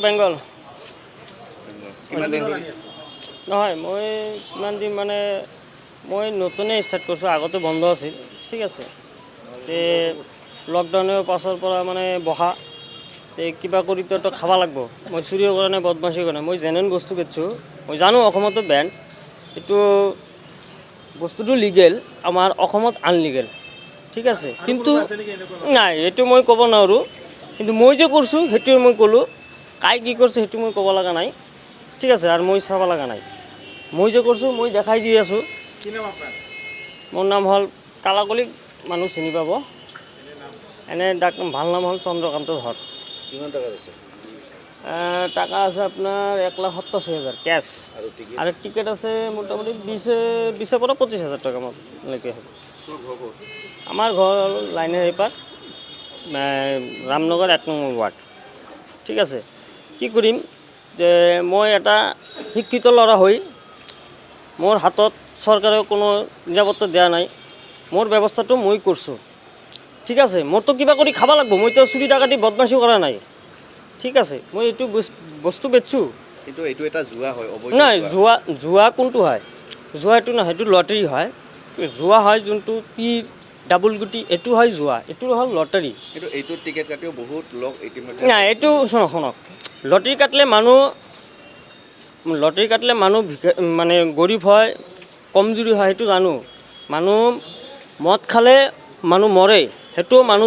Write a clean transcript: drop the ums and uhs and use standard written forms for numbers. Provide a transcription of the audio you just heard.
বেংগল কিমান দিন হ'ল? নহয় মই কিমান দিন মানে মই নতুনে ষ্টাৰ্ট কৰিছোঁ, আগতে বন্ধ আছিল, ঠিক আছে। তে লকডাউনৰ পাছৰ পৰা মানে বহা তে কিবা কৰি তো খাব লাগিব। মই চুৰিও কৰা নাই, বদমাচি কৰা নাই, মই জেনুইন বস্তু বেচছোঁ। মই জানো অসমতো বেন, এইটো বস্তুটো লিগেল, আমাৰ অসমত আনলিগেল, ঠিক আছে। কিন্তু নাই এইটো মই ক'ব নোৱাৰোঁ, কিন্তু মই যে কৰিছোঁ সেইটোৱে মই ক'লোঁ। কাই কি কৰিছে সেইটো মই ক'ব লগা নাই, ঠিক আছে। আৰু মই চাব লগা নাই, মই যে কৰিছোঁ মই দেখাই দি আছোঁ। মোৰ নাম হ'ল কালাকলি, মানুহ চিনি পাব। এনে ভাল নাম হ'ল চন্দ্ৰকান্ত ধৰ। কিমান টকা আছে? টাকা আছে আপোনাৰ 1,87,000 কেছ, আৰু টিকেট আছে মোটামুটি 20,000 পৰা 25,000 টকা মানলৈকে হ'ব। আমাৰ ঘৰ হ'ল লাইনৰ এইপাৰ ৰামনগৰ 1 নম্বৰ ৱাৰ্ড, ঠিক আছে। কি কৰিম যে মই এটা শিক্ষিত ল'ৰা হৈ মোৰ হাতত চৰকাৰে কোনো নিৰাপত্তা দিয়া নাই, মোৰ ব্যৱস্থাটো মই কৰিছোঁ, ঠিক আছে। মোৰতো কিবা কৰি খাব লাগিব, মইতো চুৰি ডাকাতি বদমাচি কৰা নাই, ঠিক আছে। মই এইটো বস্তু বেচছোঁ। কিন্তু এইটো এটা জুৱা হয়, নাই জুৱা কোনটো হয়? জুৱা এইটো নহয়, সেইটো লটাৰী হয়। জুৱা হয় যোনটো তীৰ ডাবুল গুটি, এইটো হয় জুৱা, এইটো হ'ল লটাৰী। কিন্তু এইটো টিকেট কাটিও বহুত লোক ইতিমধ্যে নাই এইটো শুনক, লটাৰী কাটিলে মানুহ মানে গৰীব হয়, কমজুৰি হয়, সেইটো জানো। মানুহ মদ খালে মানুহ মৰে, সেইটোও মানুহ